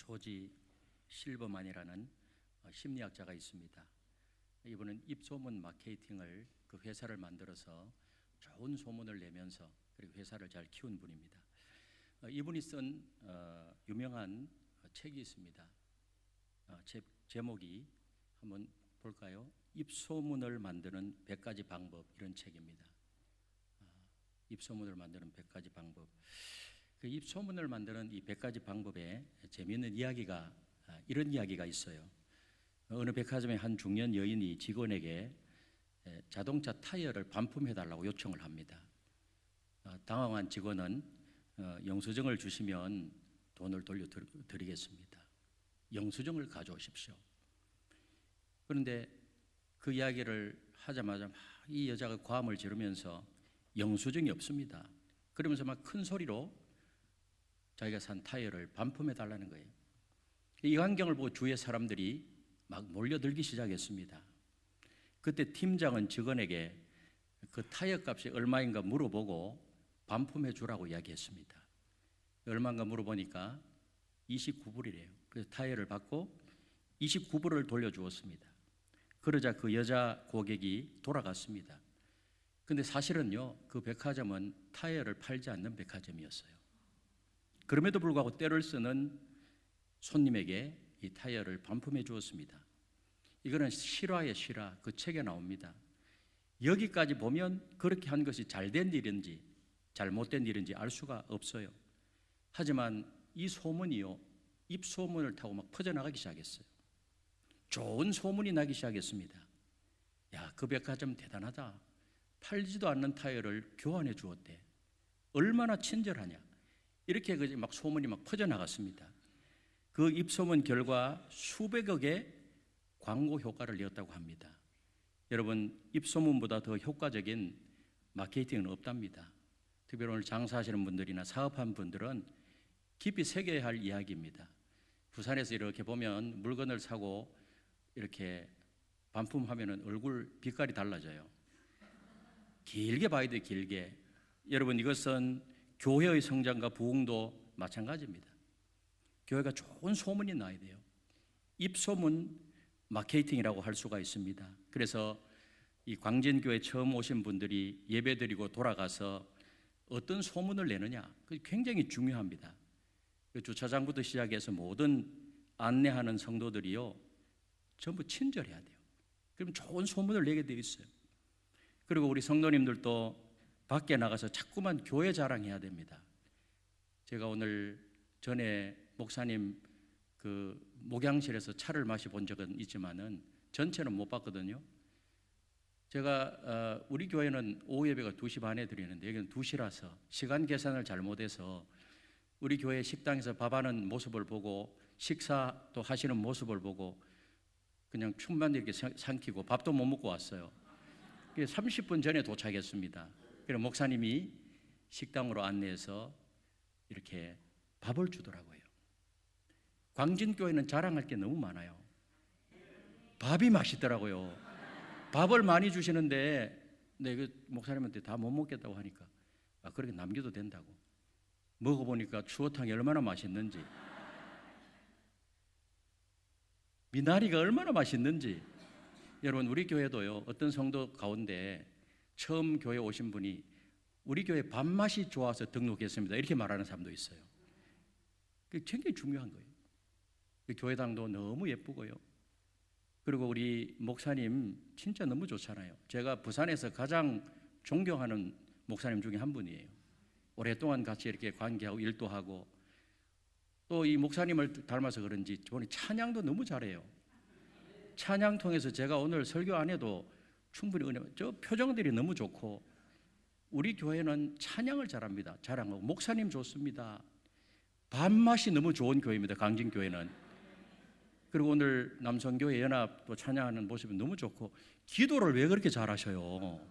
조지 실버만이라는 심리학자가 있습니다. 이분은 입소문 마케팅을 그 회사를 만들어서 좋은 소문을 내면서 그리고 회사를 잘 키운 분입니다. 이분이 쓴 유명한 책이 있습니다. 제목이 한번 볼까요? 입소문을 만드는 100가지 방법, 이런 책입니다. 입소문을 만드는 100가지 방법. 그 입소문을 만드는 이 100가지 방법에 재미있는 이야기가 이런 이야기가 있어요. 어느 백화점의 한 중년 여인이 직원에게 자동차 타이어를 반품해달라고 요청을 합니다. 당황한 직원은 영수증을 주시면 돈을 돌려드리겠습니다. 영수증을 가져오십시오. 그런데 그 이야기를 하자마자 이 여자가 고함을 지르면서 영수증이 없습니다. 그러면서 막 큰 소리로 자기가 산 타이어를 반품해달라는 거예요. 이 광경을 보고 주위의 사람들이 막 몰려들기 시작했습니다. 그때 팀장은 직원에게 그 타이어 값이 얼마인가 물어보고 반품해 주라고 이야기했습니다. 얼마인가 물어보니까 29불이래요. 그래서 타이어를 받고 29불을 돌려주었습니다. 그러자 그 여자 고객이 돌아갔습니다. 근데 사실은요, 그 백화점은 타이어를 팔지 않는 백화점이었어요. 그럼에도 불구하고 때를 쓰는 손님에게 이 타이어를 반품해 주었습니다. 이거는 실화의 실화, 그 책에 나옵니다. 여기까지 보면 그렇게 한 것이 잘된 일인지 잘못된 일인지 알 수가 없어요. 하지만 이 소문이요, 입소문을 타고 막 퍼져나가기 시작했어요. 좋은 소문이 나기 시작했습니다. 야, 그 백화점 대단하다. 팔지도 않는 타이어를 교환해 주었대. 얼마나 친절하냐. 이렇게 막 소문이 막 퍼져나갔습니다. 그 입소문 결과 수백억의 광고 효과를 내었다고 합니다. 여러분, 입소문보다 더 효과적인 마케팅은 없답니다. 특별히 오늘 장사하시는 분들이나 사업하는 분들은 깊이 새겨야 할 이야기입니다. 부산에서 이렇게 보면 물건을 사고 이렇게 반품하면 얼굴 빛깔이 달라져요. 길게 봐야 돼요, 길게. 여러분, 이것은 교회의 성장과 부흥도 마찬가지입니다. 교회가 좋은 소문이 나야 돼요. 입소문 마케팅이라고 할 수가 있습니다. 그래서 이 광진교회 처음 오신 분들이 예배드리고 돌아가서 어떤 소문을 내느냐, 그게 굉장히 중요합니다. 주차장부터 시작해서 모든 안내하는 성도들이요, 전부 친절해야 돼요. 그럼 좋은 소문을 내게 되어 있어요. 그리고 우리 성도님들도 밖에 나가서 자꾸만 교회 자랑해야 됩니다. 제가 오늘 전에 목사님 그 목양실에서 차를 마셔본 적은 있지만은 전체는 못 봤거든요. 제가 우리 교회는 오후 예배가 2시 반에 드리는데 여기는 2시라서 시간 계산을 잘못해서 우리 교회 식당에서 밥하는 모습을 보고 식사도 하시는 모습을 보고 그냥 춤만 이렇게 삼키고 밥도 못 먹고 왔어요. 30분 전에 도착했습니다. 그래서 목사님이 식당으로 안내해서 이렇게 밥을 주더라고요. 광진교회는 자랑할 게 너무 많아요. 밥이 맛있더라고요. 밥을 많이 주시는데 그 목사님한테 다 못 먹겠다고 하니까 그렇게 남겨도 된다고. 먹어보니까 추어탕이 얼마나 맛있는지, 미나리가 얼마나 맛있는지. 여러분, 우리 교회도요, 어떤 성도 가운데 처음 교회 오신 분이 우리 교회 밥맛이 좋아서 등록했습니다, 이렇게 말하는 사람도 있어요. 그게 굉장히 중요한 거예요. 교회당도 너무 예쁘고요. 그리고 우리 목사님 진짜 너무 좋잖아요. 제가 부산에서 가장 존경하는 목사님 중에 한 분이에요. 오랫동안 같이 이렇게 관계하고 일도 하고, 또 이 목사님을 닮아서 그런지 저는 찬양도 너무 잘해요. 찬양 통해서 제가 오늘 설교 안 해도 충분히 저 표정들이 너무 좋고, 우리 교회는 찬양을 잘합니다. 자랑하고 목사님 좋습니다. 밥맛이 너무 좋은 교회입니다, 광진교회는. 그리고 오늘 남성교회 연합도 찬양하는 모습이 너무 좋고, 기도를 왜 그렇게 잘하셔요?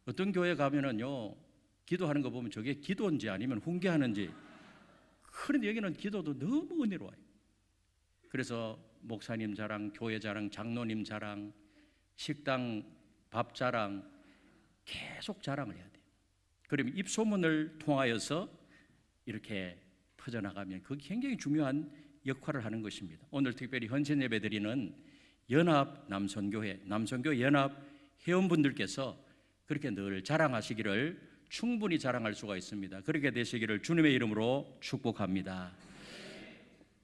어떤 교회 가면은요, 기도하는 거 보면 저게 기도인지 아니면 훈계하는지. 그런데 여기는 기도도 너무 은혜로워요. 그래서 목사님 자랑, 교회 자랑, 장로님 자랑, 식당 밥 자랑, 계속 자랑을 해야 돼요. 그러면 입소문을 통하여서 이렇게 퍼져나가면 그게 굉장히 중요한 역할을 하는 것입니다. 오늘 특별히 헌신 예배 드리는 연합 남선교회, 남선교 연합 회원분들께서 그렇게 늘 자랑하시기를 충분히 자랑할 수가 있습니다. 그렇게 되시기를 주님의 이름으로 축복합니다.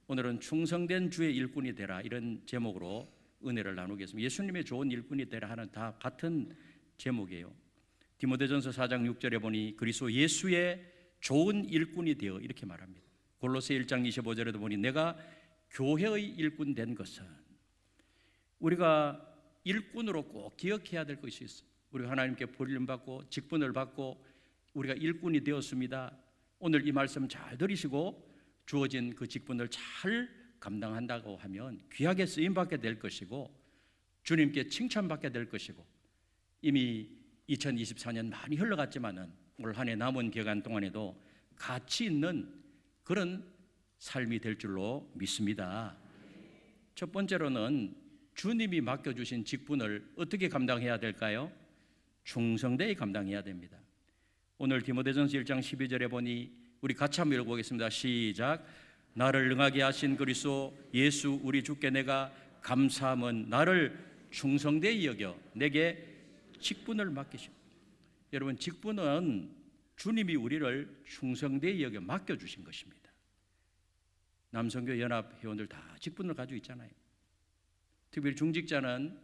오늘은 충성된 주의 일꾼이 되라, 이런 제목으로 은혜를 나누겠습니다. 예수님의 좋은 일꾼이 되라 하는 다 같은 제목이에요. 디모데전서 4장 6절에 보니 그리스도 예수의 좋은 일꾼이 되어, 이렇게 말합니다. 골로새 1장 25절에도 보니 내가 교회의 일꾼 된 것은, 우리가 일꾼으로 꼭 기억해야 될 것이 있어요. 우리가 하나님께 버림받고 직분을 받고 우리가 일꾼이 되었습니다. 오늘 이 말씀 잘 들으시고 주어진 그 직분을 잘 감당한다고 하면 귀하게 쓰임받게 될 것이고 주님께 칭찬받게 될 것이고, 이미 2024년 많이 흘러갔지만은 올 한 해 남은 기간 동안에도 가치 있는 그런 삶이 될 줄로 믿습니다. 첫 번째로는 주님이 맡겨주신 직분을 어떻게 감당해야 될까요? 충성되이 감당해야 됩니다. 오늘 디모데전서 1장 12절에 보니 우리 같이 한번 읽어보겠습니다. 시작. 나를 능하게 하신 그리스도 예수 우리 주께 내가 감사함은 나를 충성되이 여겨 내게 직분을 맡기시오. 여러분, 직분은 주님이 우리를 충성되이 여겨 맡겨주신 것입니다. 남선교 연합 회원들 다 직분을 가지고 있잖아요. 특별히 중직자는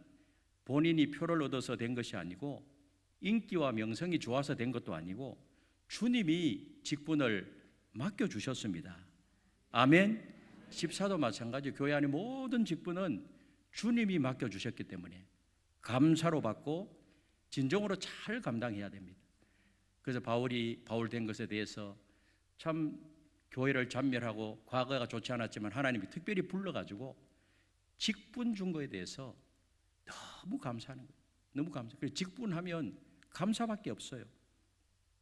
본인이 표를 얻어서 된 것이 아니고 인기와 명성이 좋아서 된 것도 아니고 주님이 직분을 맡겨주셨습니다. 아멘. 집사도 마찬가지. 교회 안의 모든 직분은 주님이 맡겨주셨기 때문에 감사로 받고 진정으로 잘 감당해야 됩니다. 그래서 바울 된 것에 대해서 참 교회를 잔멸하고 과거가 좋지 않았지만 하나님이 특별히 불러가지고 직분 준 거에 대해서 너무 감사하는 거예요. 너무 감사. 그래서 직분하면 감사밖에 없어요.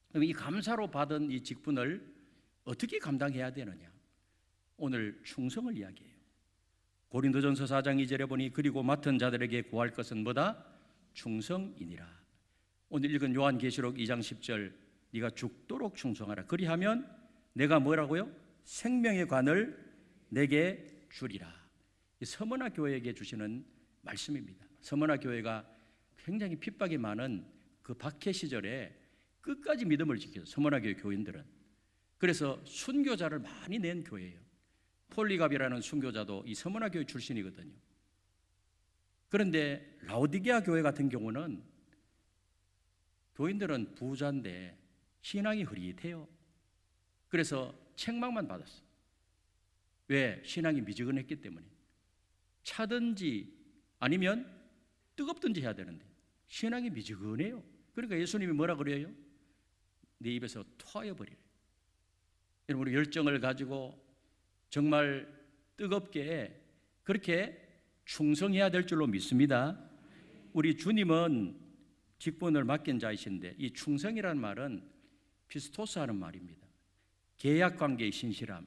그럼 이 감사로 받은 이 직분을 어떻게 감당해야 되느냐? 오늘 충성을 이야기해요. 고린도전서 4장 2절에 보니 그리고 맡은 자들에게 구할 것은 뭐다? 충성이니라. 오늘 읽은 요한계시록 2장 10절, 네가 죽도록 충성하라. 그리하면 내가 뭐라고요? 생명의 관을 내게 주리라. 서머나 교회에게 주시는 말씀입니다. 서머나 교회가 굉장히 핍박이 많은 그 박해 시절에 끝까지 믿음을 지켜서 서머나 교회 교인들은, 그래서 순교자를 많이 낸 교회예요. 폴리갑이라는 순교자도 이 서머나 교회 출신이거든요. 그런데 라오디게아 교회 같은 경우는 교인들은 부자인데 신앙이 흐릿해요. 그래서 책망만 받았어. 왜? 신앙이 미지근했기 때문에. 차든지 아니면 뜨겁든지 해야 되는데 신앙이 미지근해요. 그러니까 예수님이 뭐라 그래요? 네 입에서 토하여버리래. 여러분, 우리 열정을 가지고 정말 뜨겁게 그렇게 충성해야 될 줄로 믿습니다. 우리 주님은 직분을 맡긴 자이신데, 이 충성이라는 말은 피스토스 하는 말입니다. 계약관계의 신실함.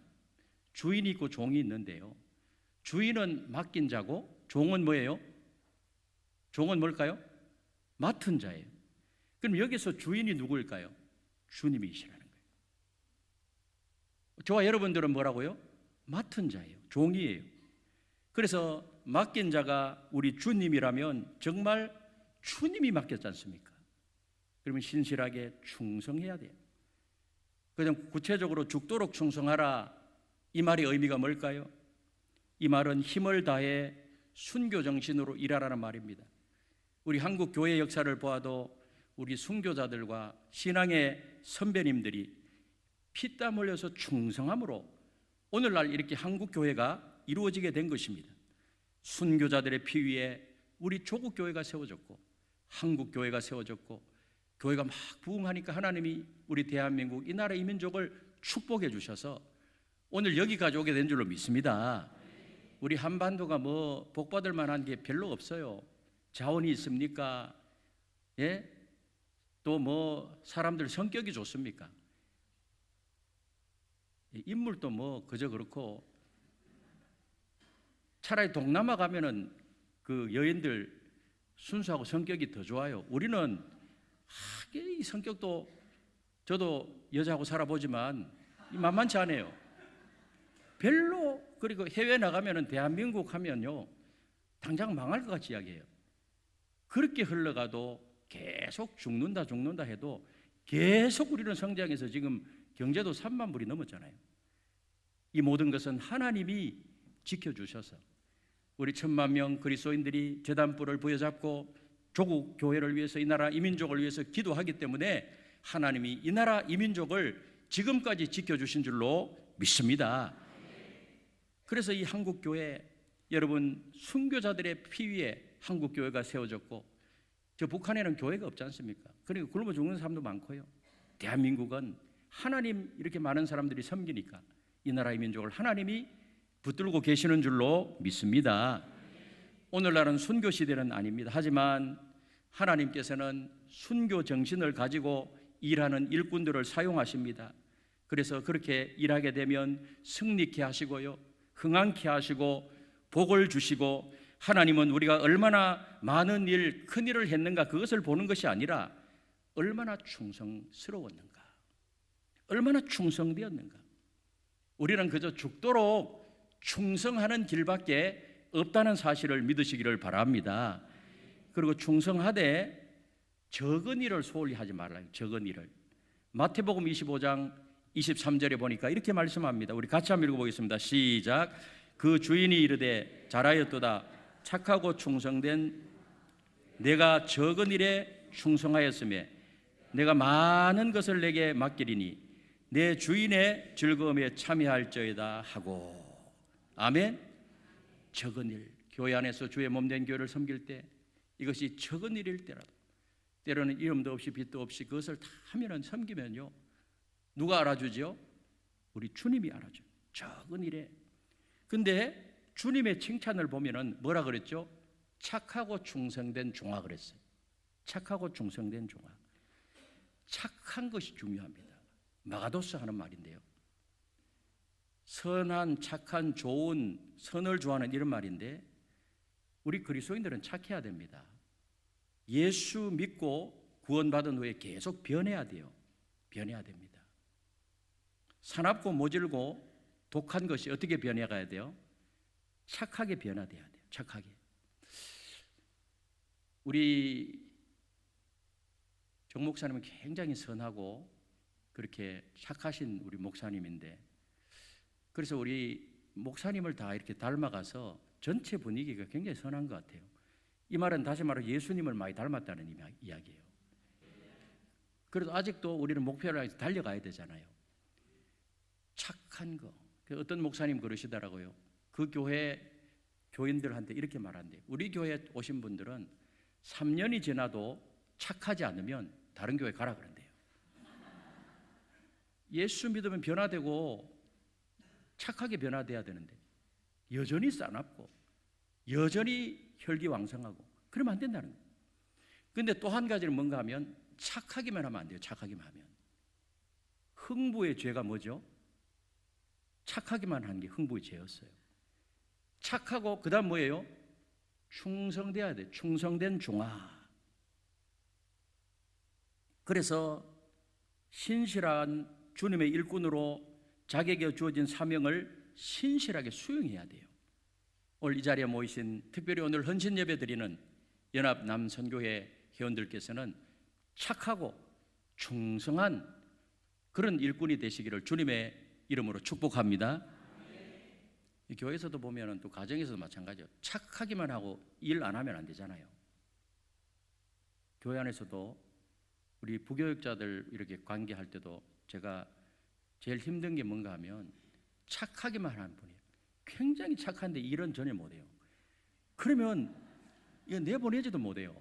주인이 있고 종이 있는데요, 주인은 맡긴 자고 종은 뭐예요? 종은 뭘까요? 맡은 자예요. 그럼 여기서 주인이 누구일까요? 주님이시라는 거예요. 저와 여러분들은 뭐라고요? 맡은 자예요. 종이에요. 그래서 맡긴 자가 우리 주님이라면 정말 주님이 맡겼지 않습니까? 그러면 신실하게 충성해야 돼요. 그냥 구체적으로 죽도록 충성하라, 이 말의 의미가 뭘까요? 이 말은 힘을 다해 순교 정신으로 일하라는 말입니다. 우리 한국 교회 역사를 보아도 우리 순교자들과 신앙의 선배님들이 피땀 흘려서 충성함으로 오늘날 이렇게 한국 교회가 이루어지게 된 것입니다. 순교자들의 피 위에 우리 조국 교회가 세워졌고 한국 교회가 세워졌고, 교회가 막 부흥하니까 하나님이 우리 대한민국 이 나라 이 민족을 축복해 주셔서 오늘 여기까지 오게 된 줄로 믿습니다. 우리 한반도가 뭐 복받을 만한 게 별로 없어요. 자원이 있습니까? 예? 또 뭐 사람들 성격이 좋습니까? 인물도 뭐 그저 그렇고, 차라리 동남아 가면은 그 여인들 순수하고 성격이 더 좋아요. 우리는 이 성격도, 저도 여자하고 살아보지만 만만치 않아요. 별로 그리고 해외 나가면은 대한민국 하면요 당장 망할 것 같이 이야기해요. 그렇게 흘러가도 계속 죽는다 해도 계속 우리는 성장해서 지금 경제도 3만 불이 넘었잖아요. 이 모든 것은 하나님이 지켜주셔서 우리 1,000만 명 그리스도인들이 제단불을 부여잡고 조국 교회를 위해서 이 나라 이민족을 위해서 기도하기 때문에 하나님이 이 나라 이민족을 지금까지 지켜주신 줄로 믿습니다. 그래서 이 한국교회, 여러분 순교자들의 피 위에 한국교회가 세워졌고, 저 북한에는 교회가 없지 않습니까? 그러니까 굶어 죽는 사람도 많고요. 대한민국은 하나님 이렇게 많은 사람들이 섬기니까 이 나라 이민족을 하나님이 붙들고 계시는 줄로 믿습니다. 오늘날은 순교 시대는 아닙니다. 하지만 하나님께서는 순교 정신을 가지고 일하는 일꾼들을 사용하십니다. 그래서 그렇게 일하게 되면 승리케 하시고요, 흥왕케 하시고 복을 주시고, 하나님은 우리가 얼마나 많은 일, 큰 일을 했는가 그것을 보는 것이 아니라 얼마나 충성스러웠는가, 얼마나 충성되었는가. 우리는 그저 죽도록 충성하는 길밖에 없다는 사실을 믿으시기를 바랍니다. 그리고 충성하되 적은 일을 소홀히 하지 말아요. 적은 일을. 마태복음 25장 23절에 보니까 이렇게 말씀합니다. 우리 같이 한번 읽어보겠습니다. 시작. 그 주인이 이르되 잘하였도다. 착하고 충성된 내가 적은 일에 충성하였으며 내가 많은 것을 내게 맡기리니 내 주인의 즐거움에 참여할저이다 하고. 아멘. 적은 일, 교회 안에서 주의 몸된 교회를 섬길 때 이것이 적은 일일 때라도, 때로는 이름도 없이 빚도 없이 그것을 다 하면은 섬기면요 누가 알아주죠? 우리 주님이 알아줘요. 적은 일에. 근데 주님의 칭찬을 보면은 뭐라 그랬죠? 착하고 충성된 종아 그랬어요. 착하고 충성된 종아. 착한 것이 중요합니다. 마가도스 하는 말인데요, 선한, 착한, 좋은, 선을 좋아하는 이런 말인데, 우리 그리스도인들은 착해야 됩니다. 예수 믿고 구원받은 후에 계속 변해야 돼요. 변해야 됩니다. 사납고 모질고 독한 것이 어떻게 변해가야 돼요? 착하게 변화돼야 돼요. 착하게. 우리 정 목사님은 굉장히 선하고 그렇게 착하신 우리 목사님인데, 그래서 우리 목사님을 다 이렇게 닮아가서 전체 분위기가 굉장히 선한 것 같아요. 이 말은 다시 말해 예수님을 많이 닮았다는 이야기예요. 그래도 아직도 우리는 목표를 해서 달려가야 되잖아요. 착한 거. 어떤 목사님 그러시더라고요. 그 교회 교인들한테 이렇게 말한대요. 우리 교회에 오신 분들은 3년이 지나도 착하지 않으면 다른 교회 가라 그런대요. 예수 믿으면 변화되고 착하게 변화돼야 되는데 여전히 싸납고 여전히 혈기왕성하고 그러면 안 된다는 거예요. 그런데 또 한 가지는 뭔가 하면 착하기만 하면 안 돼요. 착하기만 하면. 흥부의 죄가 뭐죠? 착하기만 하는 게 흥부의 죄였어요. 착하고 그 다음 뭐예요? 충성돼야 돼. 충성된 종아. 그래서 신실한 주님의 일꾼으로 자기에게 주어진 사명을 신실하게 수행해야 돼요. 오늘 이 자리에 모이신, 특별히 오늘 헌신 예배 드리는 연합 남선교회 회원들께서는 착하고 충성한 그런 일꾼이 되시기를 주님의 이름으로 축복합니다. 이 교회에서도 보면 또 가정에서도 마찬가지예요. 착하기만 하고 일 안 하면 안 되잖아요. 교회 안에서도 우리 부교육자들 이렇게 관계할 때도 제가 제일 힘든 게 뭔가 하면 착하기만 하는 분이에요. 굉장히 착한데 일은 전혀 못해요. 그러면 이거 내보내지도 못해요.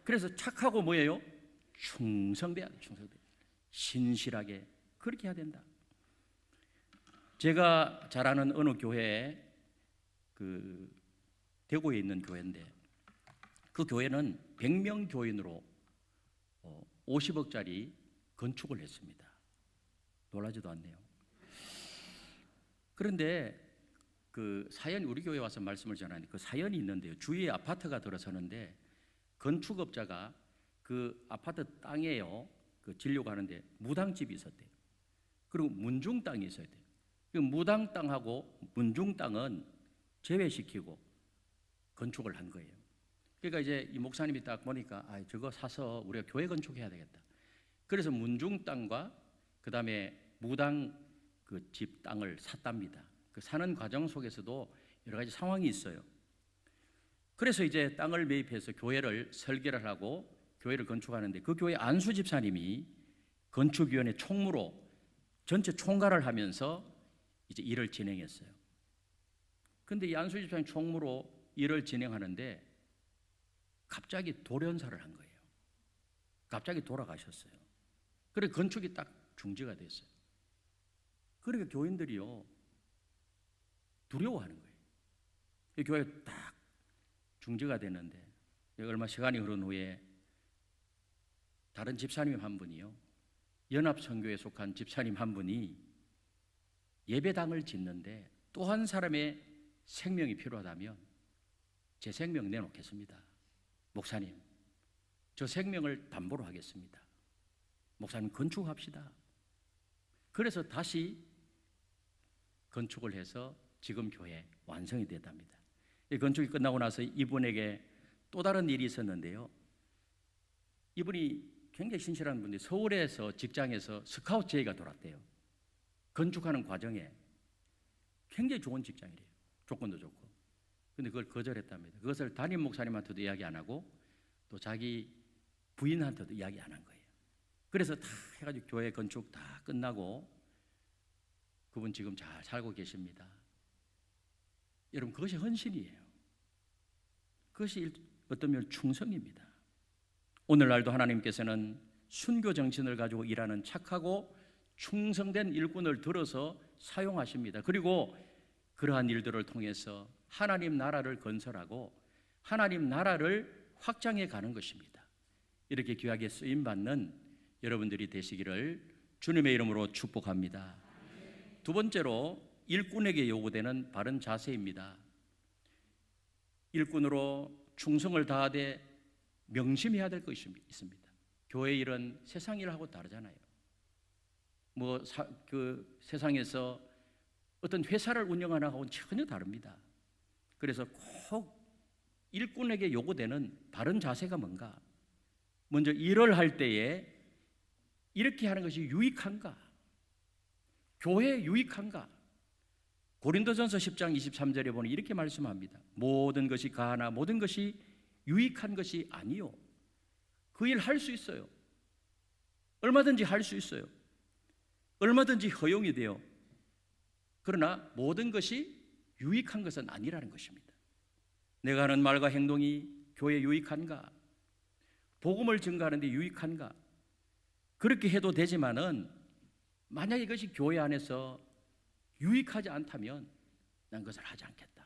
그래서 착하고 뭐예요? 충성돼야 돼. 충성돼. 신실하게 그렇게 해야 된다. 제가 잘 아는 어느 교회에 대구에 있는 교회인데, 그 교회는 100명 교인으로 50억짜리 건축을 했습니다. 놀라지도 않네요. 그런데 그 사연이 우리 교회에 와서 말씀을 전하는데 그 사연이 있는데요. 주위에 아파트가 들어서는데 건축업자가 그 아파트 땅에요, 그 지려고 하는데 무당집이 있었대요. 그리고 문중 땅이 있어야 돼요. 무당 땅하고 문중 땅은 제외시키고 건축을 한 거예요. 그러니까 이제 이 목사님이 딱 보니까 저거 사서 우리가 교회 건축해야 되겠다. 그래서 문중 땅과 그 다음에 무당 그 집 땅을 샀답니다. 그 사는 과정 속에서도 여러 가지 상황이 있어요. 그래서 이제 땅을 매입해서 교회를 설계를 하고 교회를 건축하는데 그 교회 안수 집사님이 건축위원회 총무로 전체 총괄을 하면서 이제 일을 진행했어요. 근데 이 안수 집사님 총무로 일을 진행하는데 갑자기 돌연사를 한 거예요. 갑자기 돌아가셨어요. 그래서 건축이 딱 중지가 됐어요. 그러니까 교인들이요 두려워하는 거예요. 이 교회가 딱 중지가 됐는데 얼마 시간이 흐른 후에 다른 집사님 한 분이요, 연합선교에 속한 집사님 한 분이 예배당을 짓는데 또 한 사람의 생명이 필요하다면 제 생명 내놓겠습니다. 목사님, 저 생명을 담보로 하겠습니다. 목사님 건축합시다. 그래서 다시 건축을 해서 지금 교회 완성이 됐답니다. 이 건축이 끝나고 나서 이분에게 또 다른 일이 있었는데요. 이분이 굉장히 신실한 분인데 서울에서 직장에서 스카우트 제의가 돌았대요. 건축하는 과정에 굉장히 좋은 직장이래요. 조건도 좋고. 근데 그걸 거절했답니다. 그것을 담임 목사님한테도 이야기 안 하고 또 자기 부인한테도 이야기 안 한 거예요. 그래서 다 해가지고 교회 건축 다 끝나고 그분 지금 잘 살고 계십니다. 여러분, 그것이 헌신이에요. 그것이 어떤 면 충성입니다. 오늘날도 하나님께서는 순교 정신을 가지고 일하는 착하고 충성된 일꾼을 들어서 사용하십니다. 그리고 그러한 일들을 통해서 하나님 나라를 건설하고 하나님 나라를 확장해 가는 것입니다. 이렇게 귀하게 쓰임받는 여러분들이 되시기를 주님의 이름으로 축복합니다. 두 번째로 일꾼에게 요구되는 바른 자세입니다. 일꾼으로 충성을 다하되 명심해야 될 것이 있습니다. 교회 일은 세상 일하고 다르잖아요. 세상에서 어떤 회사를 운영하는 것하고는 전혀 다릅니다. 그래서 꼭 일꾼에게 요구되는 바른 자세가 뭔가? 먼저 일을 할 때에 이렇게 하는 것이 유익한가? 교회에 유익한가? 고린도전서 10장 23절에 보니 이렇게 말씀합니다. 모든 것이 가하나 모든 것이 유익한 것이 아니요. 그 일 할 수 있어요. 얼마든지 할 수 있어요. 얼마든지 허용이 돼요. 그러나 모든 것이 유익한 것은 아니라는 것입니다. 내가 하는 말과 행동이 교회에 유익한가? 복음을 증거하는 데 유익한가? 그렇게 해도 되지만은 만약 이것이 교회 안에서 유익하지 않다면 난 그것을 하지 않겠다.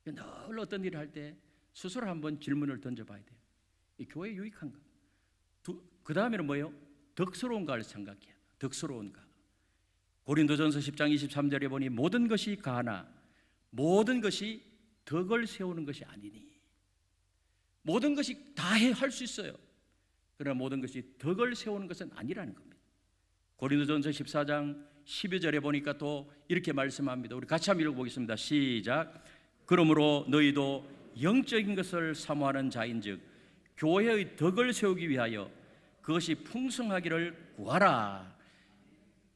늘 어떤 일을 할 때 스스로 한번 질문을 던져봐야 돼요. 이 교회에 유익한가? 그 다음에는 뭐예요? 덕스러운가를 생각해야 돼요. 덕스러운가? 고린도전서 10장 23절에 보니 모든 것이 가하나 모든 것이 덕을 세우는 것이 아니니. 모든 것이 다 할 수 있어요. 그러나 모든 것이 덕을 세우는 것은 아니라는 겁니다. 고린도전서 14장 12절에 보니까 또 이렇게 말씀합니다. 우리 같이 한번 읽어보겠습니다. 시작. 그러므로 너희도 영적인 것을 사모하는 자인즉 교회의 덕을 세우기 위하여 그것이 풍성하기를 구하라.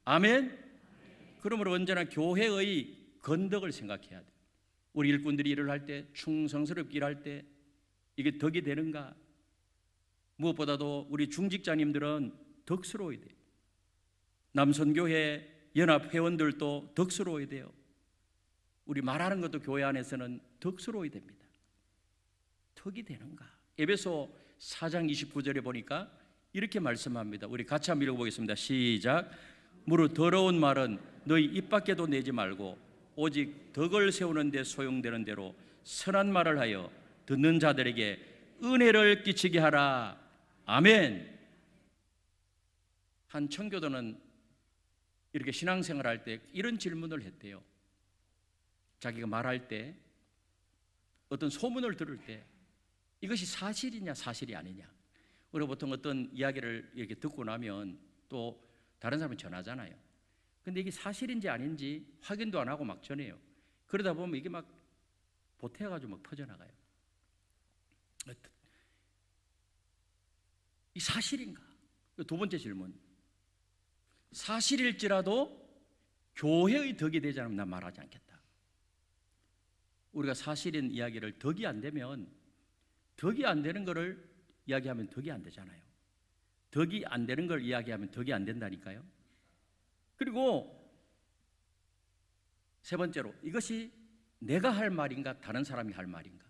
아멘. 그러므로 언제나 교회의 건덕을 생각해야 돼요. 우리 일꾼들이 일을 할 때 충성스럽게 일할 때 이게 덕이 되는가? 무엇보다도 우리 중직자님들은 덕스러워야 돼요. 남선교회 연합 회원들도 덕스러워야 돼요. 우리 말하는 것도 교회 안에서는 덕스러워야 됩니다. 덕이 되는가? 에베소 4장 29절에 보니까 이렇게 말씀합니다. 우리 같이 한번 읽어보겠습니다. 시작. 무릇 더러운 말은 너희 입 밖에도 내지 말고 오직 덕을 세우는 데 소용되는 대로 선한 말을 하여 듣는 자들에게 은혜를 끼치게 하라. 아멘. 한 청교도는 이렇게 신앙생활 할 때 이런 질문을 했대요. 자기가 말할 때 어떤 소문을 들을 때 이것이 사실이냐 사실이 아니냐. 우리가 보통 어떤 이야기를 이렇게 듣고 나면 또 다른 사람이 전하잖아요. 근데 이게 사실인지 아닌지 확인도 안 하고 막 전해요. 그러다 보면 이게 막 보태가지고 막 퍼져나가요. 이 사실인가? 두 번째 질문. 사실일지라도 교회의 덕이 되지 않으면 난 말하지 않겠다. 우리가 사실인 이야기를 덕이 안 되면, 덕이 안 되는 거를 이야기하면 덕이 안 되잖아요. 덕이 안 되는 걸 이야기하면 덕이 안 된다니까요. 그리고 세 번째로, 이것이 내가 할 말인가 다른 사람이 할 말인가,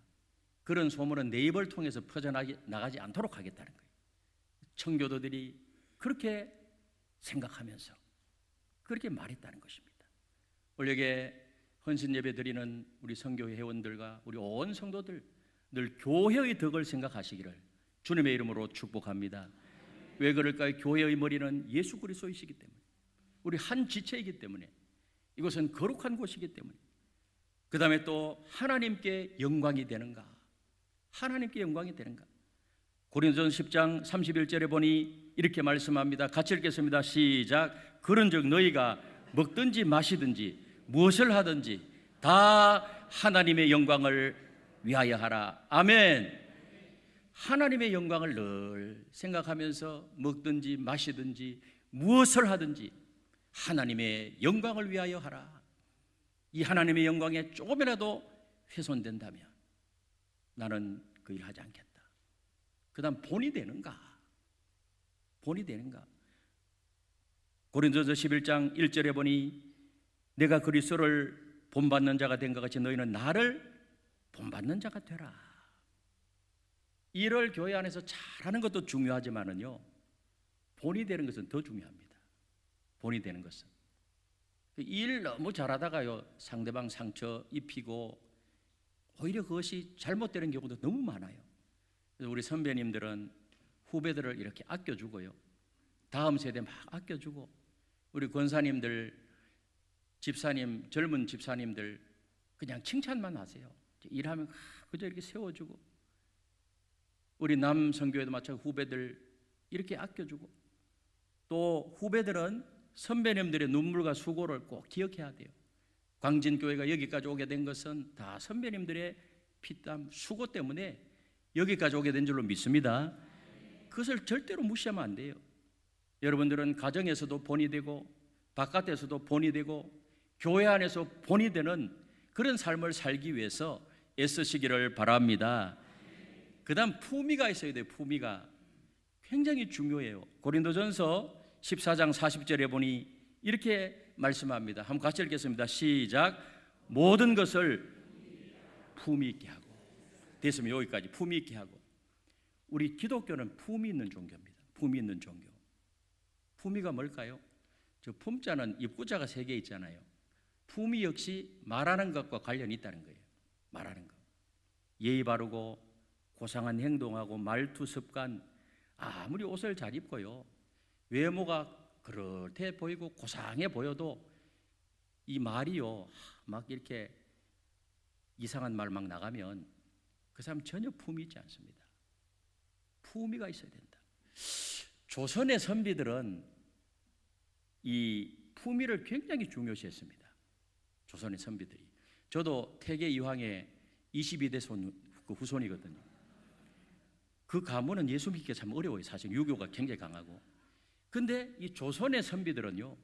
그런 소문은 내 입을 통해서 퍼져나가지 않도록 하겠다는 거예요. 청교도들이 그렇게 생각하면서 그렇게 말했다는 것입니다. 오늘 여기에 헌신 예배 드리는 우리 선교회 회원들과 우리 온 성도들, 늘 교회의 덕을 생각하시기를 주님의 이름으로 축복합니다. 왜 그럴까요? 교회의 머리는 예수 그리스도이시기 때문에, 우리 한 지체이기 때문에, 이것은 거룩한 곳이기 때문에, 그 다음에 또 하나님께 영광이 되는가, 하나님께 영광이 되는가. 고린도전서 10장 31절에 보니 이렇게 말씀합니다. 같이 읽겠습니다. 시작. 그런즉 너희가 먹든지 마시든지 무엇을 하든지 다 하나님의 영광을 위하여 하라. 아멘. 하나님의 영광을 늘 생각하면서 먹든지 마시든지 무엇을 하든지 하나님의 영광을 위하여 하라. 이 하나님의 영광에 조금이라도 훼손된다면 나는 그 일 하지 않겠다. 그 다음 본이 되는가? 본이 되는가? 고린도전서 11장 1절에 보니 내가 그리스도를 본받는 자가 된 것 같이 너희는 나를 본받는 자가 되라. 일을 교회 안에서 잘하는 것도 중요하지만은요, 본이 되는 것은 더 중요합니다. 본이 되는 것은. 일 너무 잘하다가요, 상대방 상처 입히고 오히려 그것이 잘못되는 경우도 너무 많아요. 그래서 우리 선배님들은 후배들을 이렇게 아껴주고요, 다음 세대 막 아껴주고, 우리 권사님들, 집사님, 젊은 집사님들 그냥 칭찬만 하세요. 일하면 그저 이렇게 세워주고, 우리 남 선교회도 마찬가지로 후배들 이렇게 아껴주고, 또 후배들은 선배님들의 눈물과 수고를 꼭 기억해야 돼요. 광진교회가 여기까지 오게 된 것은 다 선배님들의 피땀 수고 때문에 여기까지 오게 된 줄로 믿습니다. 그것을 절대로 무시하면 안 돼요. 여러분들은 가정에서도 본이 되고 바깥에서도 본이 되고 교회 안에서 본이 되는 그런 삶을 살기 위해서 애쓰시기를 바랍니다. 그 다음 품위가 있어야 돼요. 품위가 굉장히 중요해요. 고린도전서 14장 40절에 보니 이렇게 말씀합니다. 한번 같이 읽겠습니다. 시작. 모든 것을 품위 있게 하고. 됐으면 여기까지. 품위 있게 하고. 우리 기독교는 품위 있는 종교입니다. 품위 있는 종교. 품위가 뭘까요? 저 품자는 입구자가 3개 있잖아요. 품위 역시 말하는 것과 관련이 있다는 거예요. 말하는 것. 예의 바르고 고상한 행동하고 말투 습관, 아무리 옷을 잘 입고요, 외모가 그럴듯해 보이고 고상해 보여도 이 말이요 막 이렇게 이상한 말 막 나가면 그 사람 전혀 품이 있지 않습니다. 품위가 있어야 된다. 조선의 선비들은 이 품위를 굉장히 중요시했습니다. 조선의 선비들이. 저도 태계 이황의 22대 후손이거든요. 그 가문은 예수 믿기가 참 어려워요. 사실 유교가 굉장히 강하고. 근데 이 조선의 선비들은요,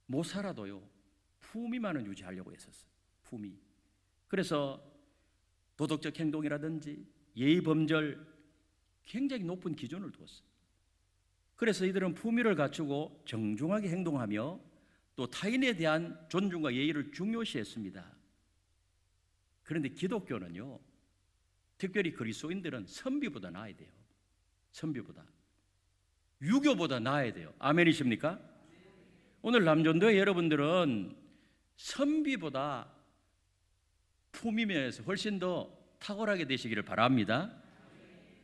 못 살아도요 품위만은 유지하려고 했었어요. 품위. 그래서 도덕적 행동이라든지 예의 범절 굉장히 높은 기준을 두었어요. 그래서 이들은 품위를 갖추고 정중하게 행동하며 또 타인에 대한 존중과 예의를 중요시했습니다. 그런데 기독교는요, 특별히 그리스도인들은 선비보다 나아야 돼요. 선비보다. 유교보다 나아야 돼요. 아멘이십니까? 오늘 남전도의 여러분들은 선비보다 품위면에서 훨씬 더 탁월하게 되시기를 바랍니다.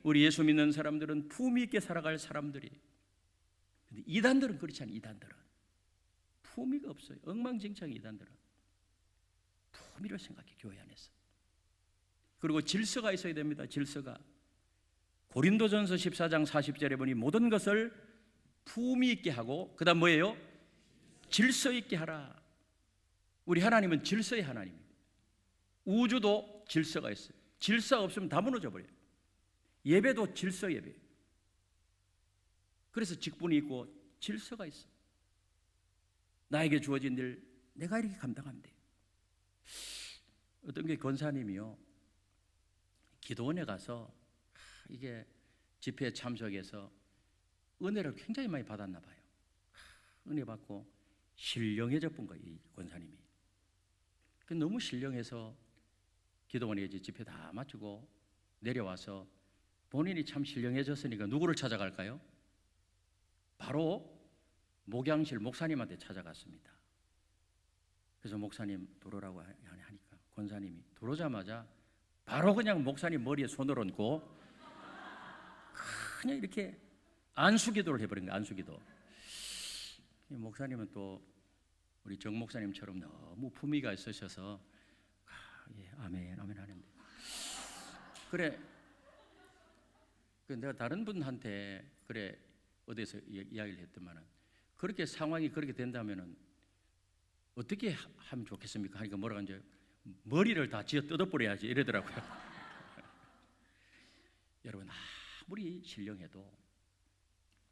우리 예수 믿는 사람들은 품위 있게 살아갈 사람들이. 근데 이단들은 그렇지 않아요. 이단들은 품위가 없어요. 엉망진창. 이단들은 품위를 생각해. 교회 안에서. 그리고 질서가 있어야 됩니다. 질서가. 고린도전서 14장 40절에 보니 모든 것을 품위 있게 하고, 그 다음 뭐예요? 질서 있게 하라. 우리 하나님은 질서의 하나님입니다. 우주도 질서가 있어요. 질서가 없으면 다 무너져 버려요. 예배도 질서 예배. 그래서 직분이 있고 질서가 있어. 나에게 주어진 일 내가 이렇게 감당하면 돼. 어떤 게 권사님이요, 기도원에 가서 이게 집회에 참석해서 은혜를 굉장히 많이 받았나 봐요. 은혜 받고 신령해져 본 거예요, 이 권사님이. 너무 신령해서 기도원에 이제 집회 다 마치고 내려와서 본인이 참 신령해졌으니까 누구를 찾아갈까요? 바로 목양실 목사님한테 찾아갔습니다. 그래서 목사님 들어오라고 하니까 권사님이 들어오자마자 바로 그냥 목사님 머리에 손을 얹고 그냥 이렇게 안수기도를 해버린 거예요. 안수기도. 목사님은 또 우리 정 목사님처럼 너무 품위가 있으셔서 예, 아멘 아멘 하는데, 그래 내가 다른 분한테 그래 어디서 이야기를 했더만은 그렇게 상황이 그렇게 된다면은 어떻게 하면 좋겠습니까? 하니까 뭐라고 하는지 머리를 다 쥐어 뜯어버려야지 이러더라고요. 여러분, 아무리 신령해도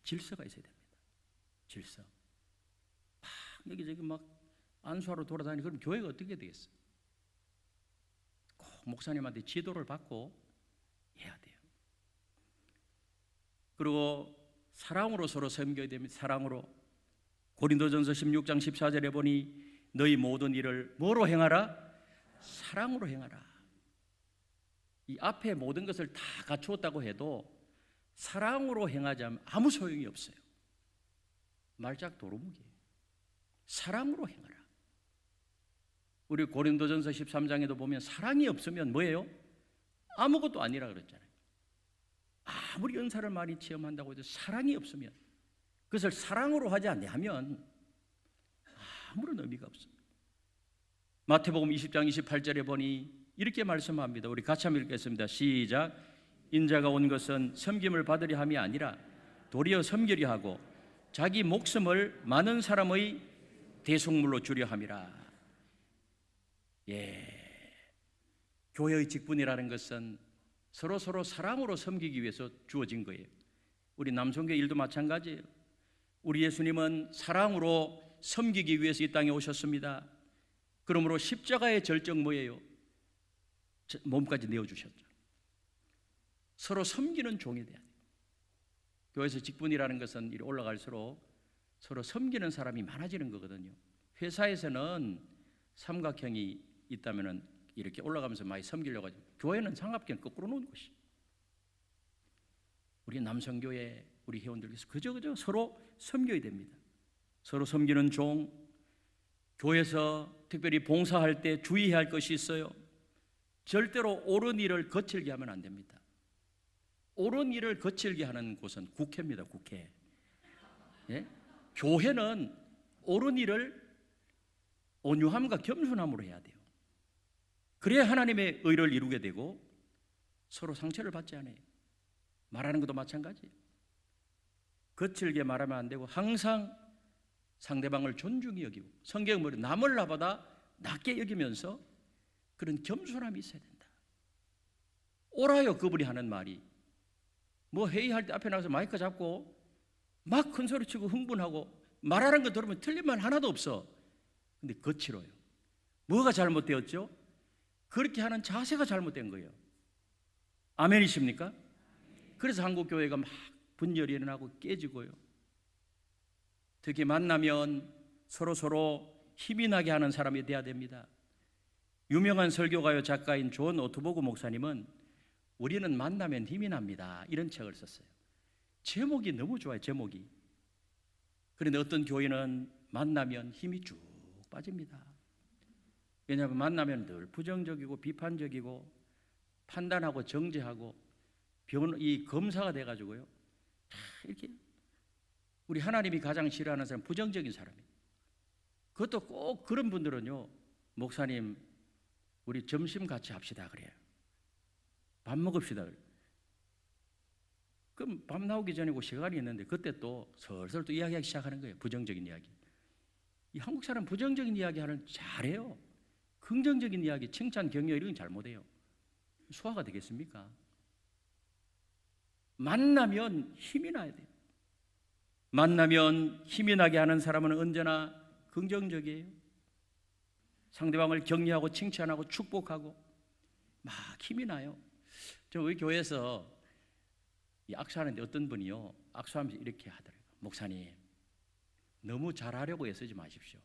질서가 있어야 됩니다. 질서. 막 여기저기 막 안수하러 돌아다니고 그럼 교회가 어떻게 되겠어요? 꼭 목사님한테 지도를 받고 해야 돼요. 그리고 사랑으로 서로 섬겨야 됩니다. 사랑으로. 고린도전서 16장 14절에 보니 너희 모든 일을 뭐로 행하라? 사랑으로 행하라. 이 앞에 모든 것을 다 갖추었다고 해도 사랑으로 행하지 않으면 아무 소용이 없어요. 말짝 도루묵이에요. 사랑으로 행하라. 우리 고린도전서 13장에도 보면 사랑이 없으면 뭐예요? 아무것도 아니라 그랬잖아요. 아무리 은사를 많이 체험한다고 해도 사랑이 없으면, 그것을 사랑으로 하지 않으면 아무런 의미가 없습니다. 마태복음 20장 28절에 보니 이렇게 말씀합니다. 우리 같이 한번 읽겠습니다. 시작. 인자가 온 것은 섬김을 받으려 함이 아니라 도리어 섬기려 하고 자기 목숨을 많은 사람의 대속물로 주려 함이라. 예, 교회의 직분이라는 것은 서로 사랑으로 섬기기 위해서 주어진 거예요. 우리 남성교회 일도 마찬가지예요. 우리 예수님은 사랑으로 섬기기 위해서 이 땅에 오셨습니다. 그러므로 십자가의 절정 뭐예요? 몸까지 내어주셨죠. 서로 섬기는 종이 돼야 돼요. 교회에서 직분이라는 것은 이리 올라갈수록 서로 섬기는 사람이 많아지는 거거든요. 회사에서는 삼각형이 있다면 이렇게 올라가면서 많이 섬기려고 하죠. 교회는 삼각형 거꾸로 놓은 것이. 우리 남성교회 우리 회원들께서 그저 서로 섬겨야 됩니다. 서로 섬기는 종. 교회에서 특별히 봉사할 때 주의해야 할 것이 있어요. 절대로 옳은 일을 거칠게 하면 안 됩니다. 옳은 일을 거칠게 하는 곳은 국회입니다. 국회. 예? 교회는 옳은 일을 온유함과 겸손함으로 해야 돼요. 그래야 하나님의 의를 이루게 되고 서로 상처를 받지 않아요. 말하는 것도 마찬가지예요. 거칠게 말하면 안 되고 항상 상대방을 존중히 여기고, 성경은 뭐래? 남을 나보다 낮게 여기면서 그런 겸손함이 있어야 된다. 옳아요, 그분이 하는 말이. 뭐 회의할 때 앞에 나가서 마이크 잡고 막 큰 소리 치고 흥분하고 말하는 거 들으면 틀린 말 하나도 없어. 근데 거칠어요. 뭐가 잘못되었죠? 그렇게 하는 자세가 잘못된 거예요. 아멘이십니까? 그래서 한국 교회가 막 분열이 일어나고 깨지고요. 특히 만나면 서로 힘이 나게 하는 사람이 돼야 됩니다. 유명한 설교가요 작가인 존 오토보그 목사님은 우리는 만나면 힘이 납니다, 이런 책을 썼어요. 제목이 너무 좋아요. 제목이. 그런데 어떤 교회는 만나면 힘이 쭉 빠집니다. 왜냐하면 만나면 늘 부정적이고 비판적이고 판단하고 정죄하고 이 검사가 돼가지고요, 이렇게 우리 하나님이 가장 싫어하는 사람 부정적인 사람이에요. 그것도 꼭 그런 분들은요, 목사님 우리 점심 같이 합시다 그래요. 밥 먹읍시다. 그럼 밥 나오기 전에 그 시간이 있는데 그때 또 슬슬 또 이야기하기 시작하는 거예요. 부정적인 이야기. 이 한국 사람 부정적인 이야기 하는 잘해요. 긍정적인 이야기, 칭찬, 격려 이런 건 잘 못해요. 소화가 되겠습니까? 만나면 힘이 나야 돼요. 만나면 힘이 나게 하는 사람은 언제나 긍정적이에요. 상대방을 격려하고 칭찬하고 축복하고 막 힘이 나요. 저 우리 교회에서 이 악수하는데 어떤 분이요, 악수하면서 이렇게 하더라고요. 목사님, 너무 잘하려고 애쓰지 마십시오.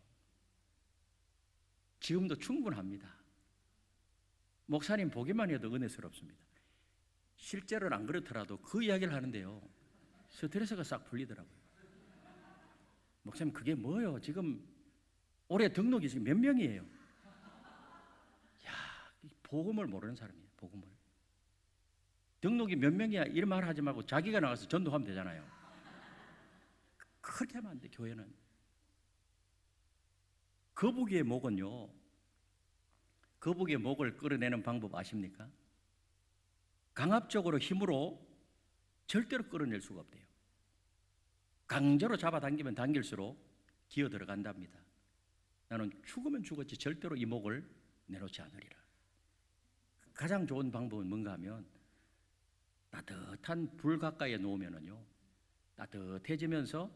지금도 충분합니다. 목사님 보기만 해도 은혜스럽습니다. 실제로는 안 그렇더라도 그 이야기를 하는데요, 스트레스가 싹 풀리더라고요. 목사님, 그게 뭐예요? 지금 올해 등록이 지금 몇 명이에요? 야, 복음을 모르는 사람이에요. 복음을. 등록이 몇 명이야 이런 말 하지 말고 자기가 나가서 전도하면 되잖아요. 그렇게 하면 안 돼. 교회는 거북이의 목은요, 거북이의 목을 끌어내는 방법 아십니까? 강압적으로 힘으로 절대로 끌어낼 수가 없대요. 강제로 잡아당기면 당길수록 기어 들어간답니다. 나는 죽으면 죽었지 절대로 이 목을 내놓지 않으리라. 가장 좋은 방법은 뭔가 하면 따뜻한 불 가까이에 놓으면은요, 따뜻해지면서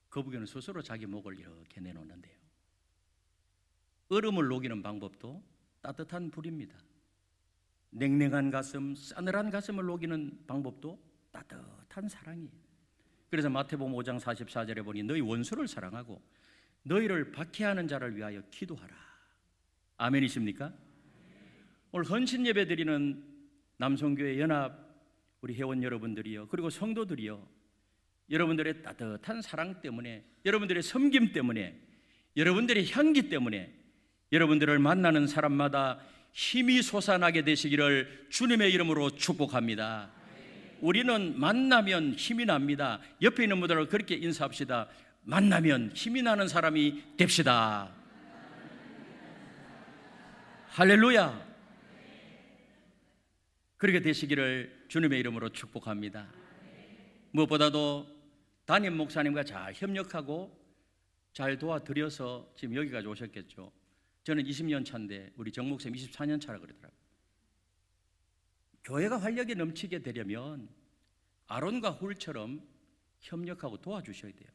거북이는 스스로 자기 목을 이렇게 내놓는데요. 얼음을 녹이는 방법도 따뜻한 불입니다. 냉랭한 가슴, 싸늘한 가슴을 녹이는 방법도 따뜻한 사랑이에요. 그래서 마태복음 5장 44절에 보니 너희 원수를 사랑하고 너희를 박해하는 자를 위하여 기도하라. 아멘이십니까? 오늘 헌신 예배 드리는 남성교회 연합 우리 회원 여러분들이요, 그리고 성도들이요, 여러분들의 따뜻한 사랑 때문에, 여러분들의 섬김 때문에, 여러분들의 향기 때문에 여러분들을 만나는 사람마다 힘이 솟아나게 되시기를 주님의 이름으로 축복합니다. 우리는 만나면 힘이 납니다. 옆에 있는 분들하고 그렇게 인사합시다. 만나면 힘이 나는 사람이 됩시다. 할렐루야. 그렇게 되시기를 주님의 이름으로 축복합니다. 무엇보다도 담임 목사님과 잘 협력하고 잘 도와드려서 지금 여기까지 오셨겠죠. 저는 20년 차인데 우리 정 목사님 24년 차라 그러더라고요. 교회가 활력이 넘치게 되려면 아론과 훌처럼 협력하고 도와주셔야 돼요.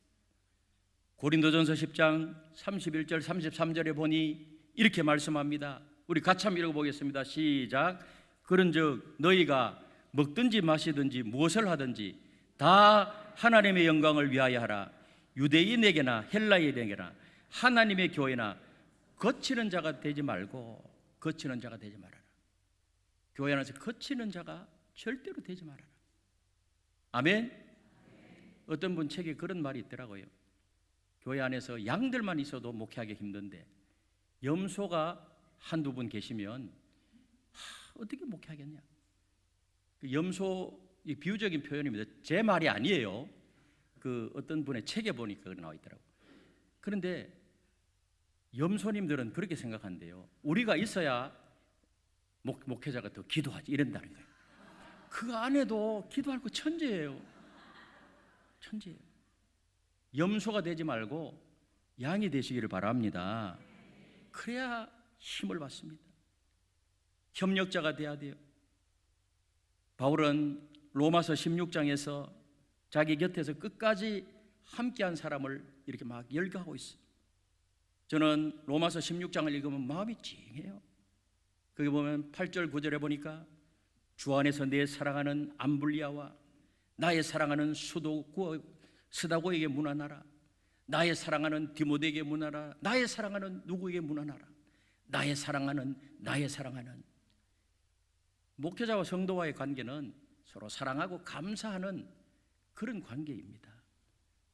고린도전서 10장 31절 33절에 보니 이렇게 말씀합니다. 우리 같이 한번 읽어보겠습니다. 시작. 그런즉 너희가 먹든지 마시든지 무엇을 하든지 다 하나님의 영광을 위하여 하라. 유대인에게나 헬라인에게나 하나님의 교회나 거치는 자가 되지 말고, 거치는 자가 되지 말아라. 교회 안에서 거치는 자가 절대로 되지 말아라. 아멘. 어떤 분 책에 그런 말이 있더라고요. 교회 안에서 양들만 있어도 목회하기 힘든데 염소가 한두 분 계시면 어떻게 목회하겠냐. 그 염소, 이 비유적인 표현입니다. 제 말이 아니에요. 그 어떤 분의 책에 보니까 나와 있더라고요. 그런데 염소님들은 그렇게 생각한대요. 우리가 있어야 목회자가 더 기도하지 이런다는 거예요. 그 안에도 기도할 거 천재예요. 천재예요. 염소가 되지 말고 양이 되시기를 바랍니다. 그래야 힘을 받습니다. 협력자가 돼야 돼요. 바울은 로마서 16장에서 자기 곁에서 끝까지 함께한 사람을 이렇게 막 열거하고 있어요. 저는 로마서 16장을 읽으면 마음이 찡해요. 거기 보면 8절 9절에 보니까 주 안에서 내 사랑하는 암블리아와 나의 사랑하는 스다고에게 문안하라. 나의 사랑하는 디모데에게 문안하라. 나의 사랑하는 누구에게 문안하라. 나의 사랑하는 목회자와 성도와의 관계는 서로 사랑하고 감사하는 그런 관계입니다.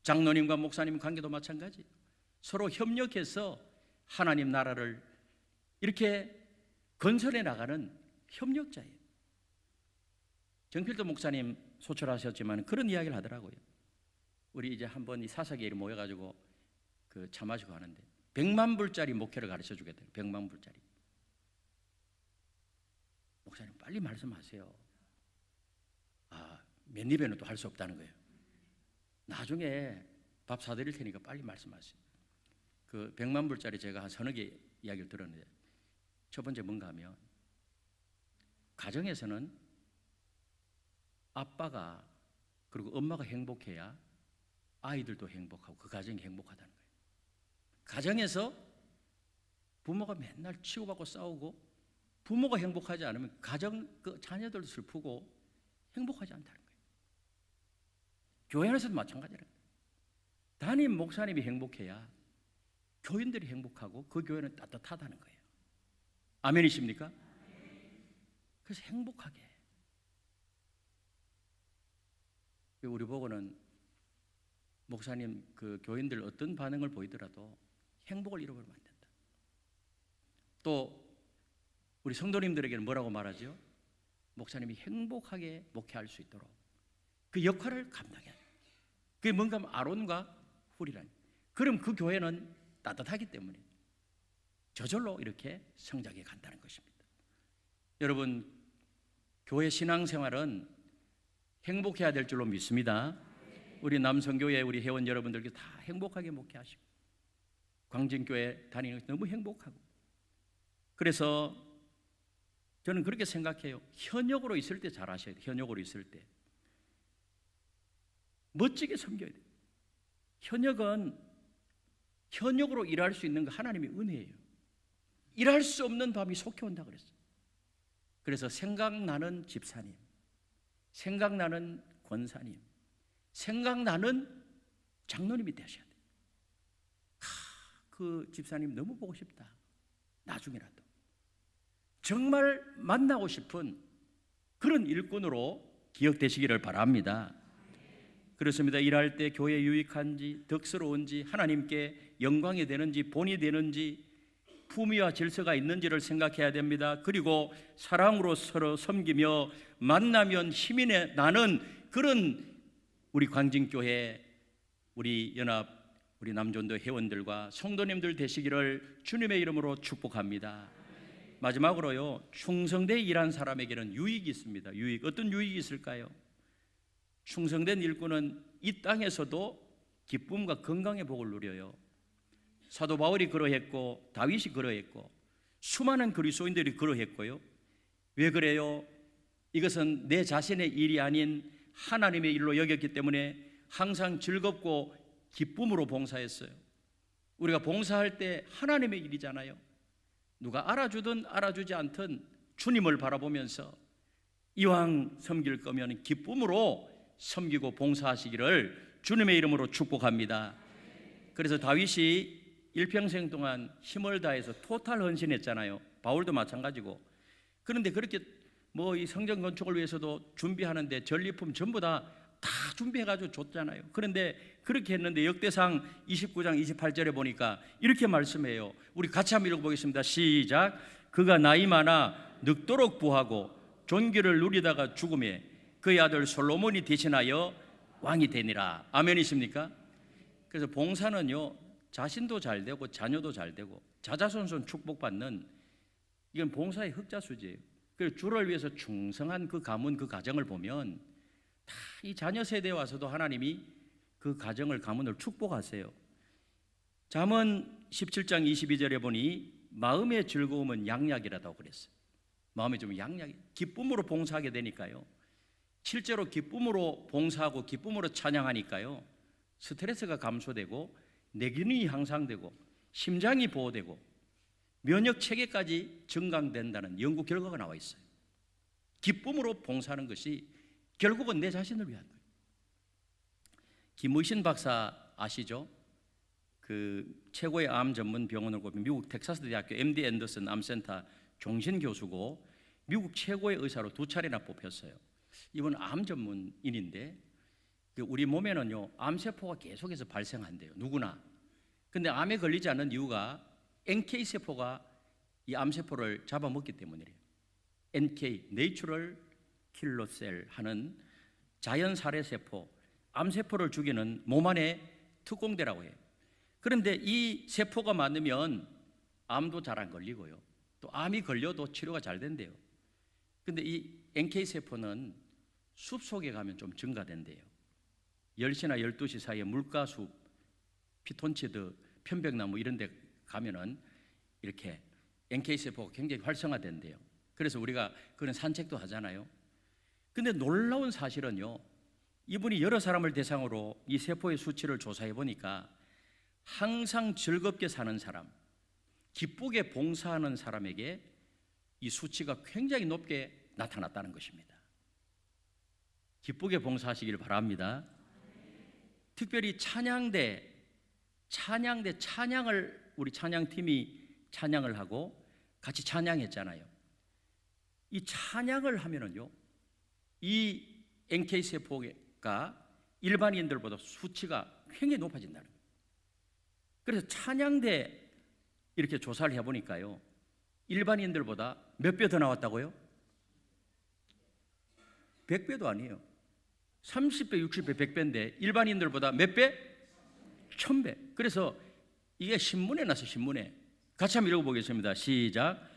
장로님과 목사님 관계도 마찬가지. 서로 협력해서 하나님 나라를 이렇게 건설해 나가는 협력자예요. 정필도 목사님 소철하셨지만 그런 이야기를 하더라고요. 우리 이제 한번 이 사사계에 모여가지고 그 차 마시고 하는데 100만 불짜리 목회를 가르쳐 주겠대요. 100만 불짜리. 목사님 빨리 말씀하세요. 몇 입에는 또 할 수 없다는 거예요. 나중에 밥 사드릴 테니까 빨리 말씀하세요. 그 100만 불짜리 제가 한 서너 개 이야기를 들었는데, 첫 번째 뭔가 하면, 가정에서는 아빠가 그리고 엄마가 행복해야 아이들도 행복하고 그 가정이 행복하다는 거예요. 가정에서 부모가 맨날 치고받고 싸우고 부모가 행복하지 않으면 가정 그 자녀들도 슬프고 행복하지 않다는 거예요. 교회 안에서도 마찬가지라는 거예요. 담임 목사님이 행복해야 교인들이 행복하고 그 교회는 따뜻하다는 거예요. 아멘이십니까? 그래서 행복하게. 우리 보고는 목사님 그 교인들 어떤 반응을 보이더라도 행복을 잃어버리면 안 된다. 또 우리 성도님들에게는 뭐라고 말하죠? 목사님이 행복하게 목회할 수 있도록 그 역할을 감당해야 돼요. 그게 뭔가 하면 아론과 훌이라니. 그럼 그 교회는 따뜻하기 때문에 저절로 이렇게 성장해 간다는 것입니다. 여러분, 교회 신앙생활은 행복해야 될 줄로 믿습니다. 우리 남성교회 우리 회원 여러분들께 다 행복하게 목회하시고 광진교회 다니는 것이 너무 행복하고, 그래서 저는 그렇게 생각해요. 현역으로 있을 때 잘하셔야 돼요. 현역으로 있을 때 멋지게 섬겨야 돼요. 현역은 현역으로 일할 수 있는 거 하나님의 은혜예요. 일할 수 없는 밤이 속해 온다 그랬어요. 그래서 생각나는 집사님, 생각나는 권사님, 생각나는 장로님이 되셔야 돼요. 그 집사님 너무 보고 싶다. 나중에라도 정말 만나고 싶은 그런 일꾼으로 기억되시기를 바랍니다. 그렇습니다. 일할 때 교회에 유익한지 덕스러운지 하나님께 영광이 되는지 본이 되는지 품위와 질서가 있는지를 생각해야 됩니다. 그리고 사랑으로 서로 섬기며 만나면 힘이 나는 그런 우리 광진교회, 우리 연합, 우리 남전도 회원들과 성도님들 되시기를 주님의 이름으로 축복합니다. 마지막으로요, 충성되어 일한 사람에게는 유익이 있습니다. 유익, 어떤 유익이 있을까요? 충성된 일꾼은 이 땅에서도 기쁨과 건강의 복을 누려요. 사도 바울이 그러했고 다윗이 그러했고 수많은 그리스도인들이 그러했고요. 왜 그래요? 이것은 내 자신의 일이 아닌 하나님의 일로 여겼기 때문에 항상 즐겁고 기쁨으로 봉사했어요. 우리가 봉사할 때 하나님의 일이잖아요. 누가 알아주든 알아주지 않든 주님을 바라보면서 이왕 섬길 거면 기쁨으로 섬기고 봉사하시기를 주님의 이름으로 축복합니다. 그래서 다윗이 일평생 동안 힘을 다해서 토탈 헌신했잖아요. 바울도 마찬가지고. 그런데 그렇게 뭐 이 성전 건축을 위해서도 준비하는데 전리품 전부 다 준비해가지고 줬잖아요. 그런데 그렇게 했는데 역대상 29장 28절에 보니까 이렇게 말씀해요. 우리 같이 한번 읽어보겠습니다. 시작. 그가 나이 많아 늙도록 부하고 존귀를 누리다가 죽음에 그의 아들 솔로몬이 대신하여 왕이 되니라. 아멘이십니까? 그래서 봉사는요, 자신도 잘 되고 자녀도 잘 되고 자자손손 축복받는, 이건 봉사의 흑자수지예요. 그래서 주를 위해서 충성한 그 가문, 그 가정을 보면 다 이 자녀 세대에 와서도 하나님이 그 가정을, 가문을 축복하세요. 잠언 17장 22절에 보니 마음의 즐거움은 양약이라고 그랬어요. 마음이 좀 양약이, 기쁨으로 봉사하게 되니까요, 실제로 기쁨으로 봉사하고 기쁨으로 찬양하니까요, 스트레스가 감소되고 내균이 향상되고 심장이 보호되고 면역 체계까지 증강된다는 연구 결과가 나와 있어요. 기쁨으로 봉사하는 것이 결국은 내 자신을 위한 거예요. 김의신 박사 아시죠? 그 최고의 암 전문 병원을 꼽힌 미국 텍사스 대학교 MD 앤더슨 암센터 종신 교수고 미국 최고의 의사로 2차례나 뽑혔어요. 이분 암 전문인인데 우리 몸에는요, 암세포가 계속해서 발생한대요. 누구나. 근데 암에 걸리지 않는 이유가 NK세포가 이 암세포를 잡아먹기 때문이래요. NK, 내추럴 킬러셀 하는 자연 살해세포, 암세포를 죽이는 몸 안에 특공대라고 해요. 그런데 이 세포가 많으면 암도 잘 안 걸리고요, 또 암이 걸려도 치료가 잘 된대요. 근데 이 NK세포는 숲속에 가면 좀 증가된대요. 10시나 12시 사이에 물가숲, 피톤치드, 편백나무 이런 데 가면은 이렇게 NK세포가 굉장히 활성화된대요. 그래서 우리가 그런 산책도 하잖아요. 근데 놀라운 사실은요, 이분이 여러 사람을 대상으로 이 세포의 수치를 조사해 보니까 항상 즐겁게 사는 사람, 기쁘게 봉사하는 사람에게 이 수치가 굉장히 높게 나타났다는 것입니다. 기쁘게 봉사하시길 바랍니다. 특별히 찬양을 우리 찬양팀이 찬양을 하고 같이 찬양했잖아요. 이 찬양을 하면은요, 이 NK세포가 일반인들보다 수치가 굉장히 높아진다는 거예요. 그래서 찬양대 이렇게 조사를 해보니까요, 일반인들보다 몇 배 더 나왔다고요? 100배도 아니에요. 30배, 60배, 100배인데 일반인들보다 몇 배? 1000배. 그래서 이게 신문에 났어요. 신문에. 같이 한번 읽어보겠습니다. 시작.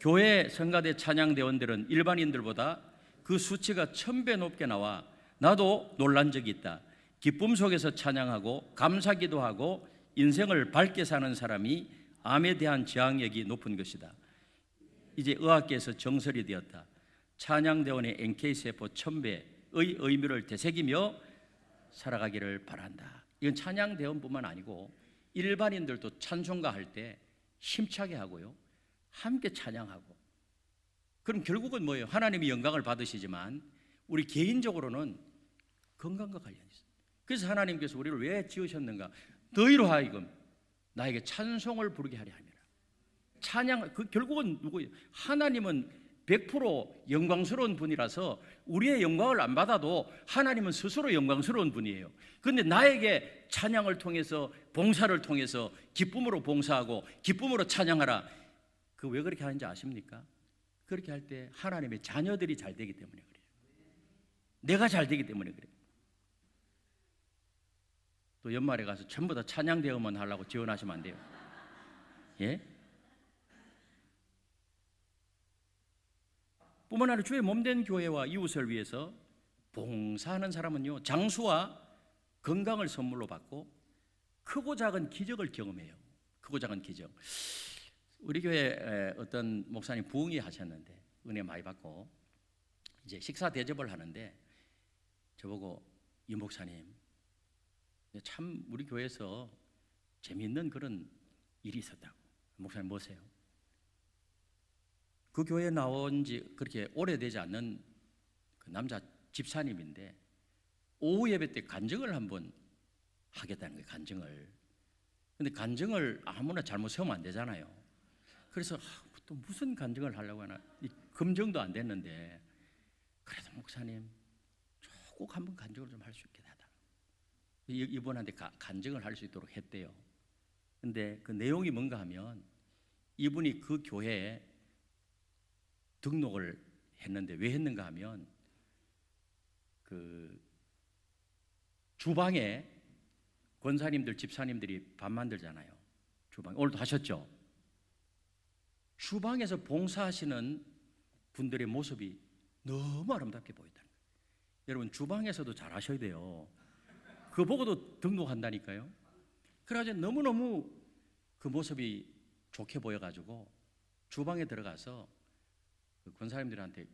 교회 성가대 찬양대원들은 일반인들보다 그 수치가 1000배 높게 나와 나도 놀란 적이 있다. 기쁨 속에서 찬양하고 감사기도 하고 인생을 밝게 사는 사람이 암에 대한 저항력이 높은 것이다. 이제 의학계에서 정설이 되었다. 찬양대원의 NK세포 1000배의 의미를 되새기며 살아가기를 바란다. 이건 찬양대원뿐만 아니고 일반인들도 찬송가 할 때 힘차게 하고요, 함께 찬양하고. 그럼 결국은 뭐예요? 하나님이 영광을 받으시지만 우리 개인적으로는 건강과 관련이 있어요. 그래서 하나님께서 우리를 왜 지으셨는가? 너희로 하여금 나에게 찬송을 부르게 하려 함이라. 찬양, 그 결국은 누구예요? 하나님은 100% 영광스러운 분이라서 우리의 영광을 안 받아도 하나님은 스스로 영광스러운 분이에요. 그런데 나에게 찬양을 통해서, 봉사를 통해서 기쁨으로 봉사하고 기쁨으로 찬양하라. 그 왜 그렇게 하는지 아십니까? 그렇게 할 때 하나님의 자녀들이 잘 되기 때문에 그래요. 내가 잘 되기 때문에 그래요. 또 연말에 가서 전부 다 찬양 대회만 하려고 지원하시면 안 돼요. 예? 뿐만 아니라 주의 몸된 교회와 이웃을 위해서 봉사하는 사람은요, 장수와 건강을 선물로 받고 크고 작은 기적을 경험해요. 크고 작은 기적. 우리 교회 어떤 목사님 부흥회 하셨는데 은혜 많이 받고 이제 식사 대접을 하는데 저보고 이 목사님, 참 우리 교회에서 재미있는 그런 일이 있었다고. 목사님 뭐세요? 그 교회에 나온 지 그렇게 오래되지 않는 그 남자 집사님인데 오후 예배 때 간증을 한번 하겠다는 거예요. 간증을. 근데 간증을 아무나 잘못 세우면 안 되잖아요. 그래서 또 무슨 간증을 하려고 하나, 검증도 안 됐는데 그래도 목사님 꼭 한번 간증을 좀 할 수 있게 하다. 이분한테 간증을 할 수 있도록 했대요. 근데 그 내용이 뭔가 하면 이분이 그 교회에 등록을 했는데 왜 했는가 하면 그 주방에 권사님들, 집사님들이 밥 만들잖아요. 주방 오늘도 하셨죠? 주방에서 봉사하시는 분들의 모습이 너무 아름답게 보인다는 거예요. 여러분 주방에서도 잘 하셔야 돼요. 그거 보고도 등록한다니까요. 그래가지고 너무너무 그 모습이 좋게 보여가지고 주방에 들어가서 그 권사님들한테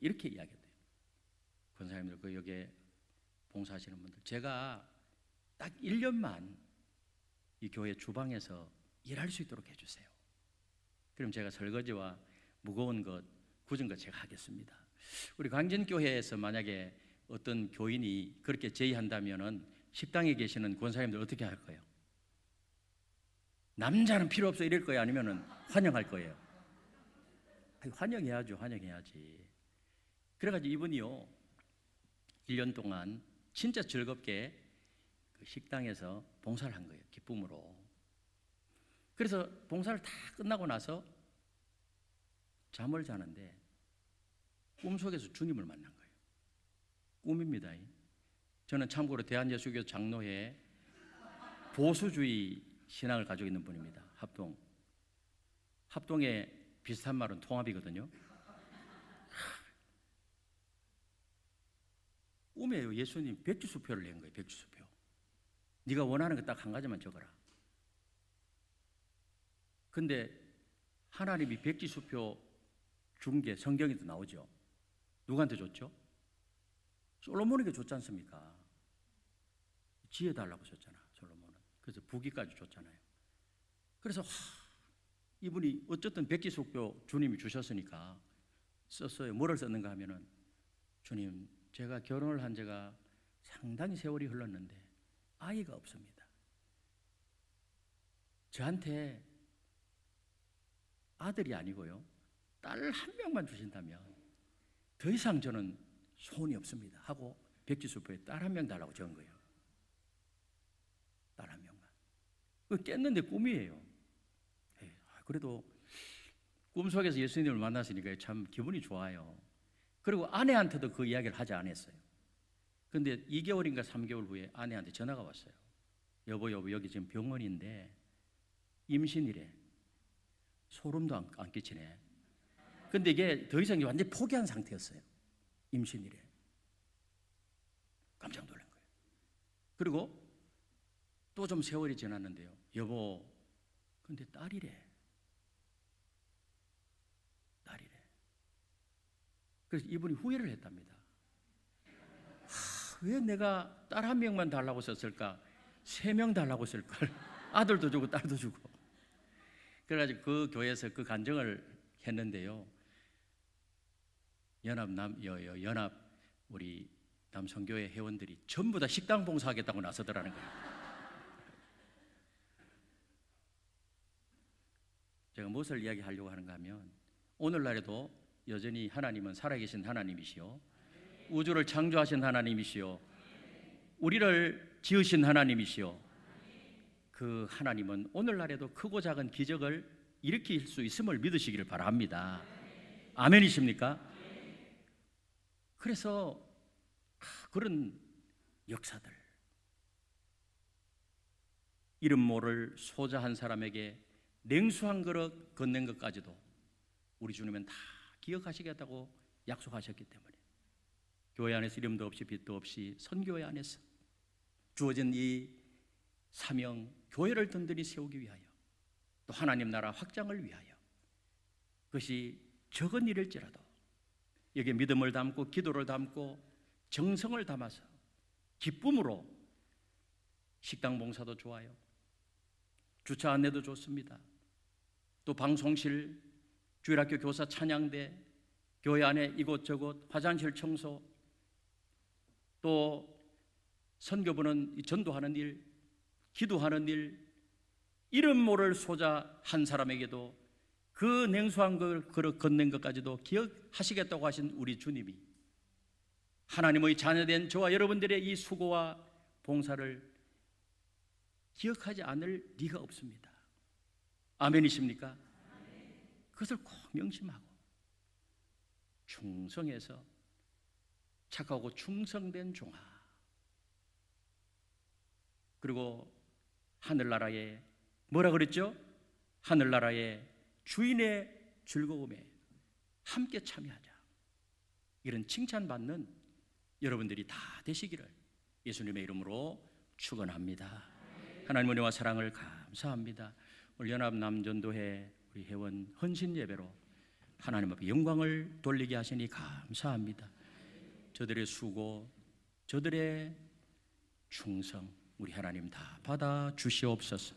이렇게 이야기했대요. 권사님들, 그 여기에 봉사하시는 분들, 제가 딱 1년만 이 교회 주방에서 일할 수 있도록 해주세요. 그럼 제가 설거지와 무거운 것, 굳은 것 제가 하겠습니다. 우리 광진교회에서 만약에 어떤 교인이 그렇게 제의한다면은 식당에 계시는 권사님들 어떻게 할 거예요? 남자는 필요 없어 이럴 거예요? 아니면은 환영할 거예요? 환영해야죠. 환영해야지. 그래가지고 이분이요 1년 동안 진짜 즐겁게 그 식당에서 봉사를 한 거예요. 기쁨으로. 그래서 봉사를 다 끝나고 나서 잠을 자는데 꿈속에서 주님을 만난 거예요. 꿈입니다. 저는 참고로 대한예수교 장로회 보수주의 신앙을 가지고 있는 분입니다. 합동의 비슷한 말은 통합이거든요. 꿈에요 예수님 백지수표를 낸 거예요. 백지수표. 네가 원하는 거 딱 한 가지만 적어라. 근데 하나님이 백지수표 준 게 성경에도 나오죠. 누구한테 줬죠? 솔로몬에게 줬지 않습니까? 지혜 달라고 줬잖아, 솔로몬은. 그래서 부귀까지 줬잖아요. 그래서 이분이 어쨌든 백지수표 주님이 주셨으니까 썼어요. 뭐를 썼는가 하면은, 주님, 제가 결혼을 한 지가 상당히 세월이 흘렀는데 아이가 없습니다. 저한테 아들이 아니고요, 딸 한 명만 주신다면 더 이상 저는 소원이 없습니다 하고 백지수표에 딸 한 명 달라고 적은 거예요. 딸 한 명만. 깼는데 꿈이에요. 그래도 꿈속에서 예수님을 만났으니까 참 기분이 좋아요. 그리고 아내한테도 그 이야기를 하지 않았어요. 근데 2개월인가 3개월 후에 아내한테 전화가 왔어요. 여보 여기 지금 병원인데 임신이래. 소름도 안 끼치네. 근데 이게 더 이상 완전히 포기한 상태였어요. 임신이래. 깜짝 놀란 거예요. 그리고 또 좀 세월이 지났는데요. 여보, 근데 딸이래. 그래서 이분이 후회를 했답니다. 왜 내가 딸 한 명만 달라고 썼을까? 3명 달라고 쓸 걸. 아들도 주고 딸도 주고. 그래가지고 그 교회에서 그 간증을 했는데요. 연합 우리 남성교회 회원들이 전부 다 식당 봉사하겠다고 나서더라는 거예요. 제가 무엇을 이야기하려고 하는가 하면, 오늘날에도 여전히 하나님은 살아계신 하나님이시요, 우주를 창조하신 하나님이시요, 우리를 지으신 하나님이시요, 그 하나님은 오늘날에도 크고 작은 기적을 일으킬 수 있음을 믿으시기를 바랍니다. 아멘이십니까? 그래서 그런 역사들, 이름 모를 소자 한 사람에게 냉수 한 그릇 건넨 것까지도 우리 주님은 다 기억하시겠다고 약속하셨기 때문에, 교회 안에서 이름도 없이 빛도 없이 선교회 안에서 주어진 이 사명, 교회를 든든히 세우기 위하여, 또 하나님 나라 확장을 위하여, 그것이 적은 일일지라도 여기에 믿음을 담고 기도를 담고 정성을 담아서 기쁨으로, 식당 봉사도 좋아요, 주차 안내도 좋습니다, 또 방송실, 주일학교 교사 찬양대, 교회 안에 이곳저곳 화장실 청소, 또 선교부는 전도하는 일, 기도하는 일, 이름 모를 소자 한 사람에게도 그 냉수한 그릇 건넨 것까지도 기억하시겠다고 하신 우리 주님이, 하나님의 자녀된 저와 여러분들의 이 수고와 봉사를 기억하지 않을 리가 없습니다. 아멘이십니까? 그것을 꼭 명심하고 충성해서 착하고 충성된 종아, 그리고 하늘나라에 뭐라 그랬죠? 하늘나라의 주인의 즐거움에 함께 참여하자, 이런 칭찬받는 여러분들이 다 되시기를 예수님의 이름으로 축원합니다. 하나님 은혜와 사랑을 감사합니다. 오늘 연합남전도회 우리 회원 헌신 예배로 하나님 앞에 영광을 돌리게 하시니 감사합니다. 저들의 수고, 저들의 충성 우리 하나님 다 받아 주시옵소서.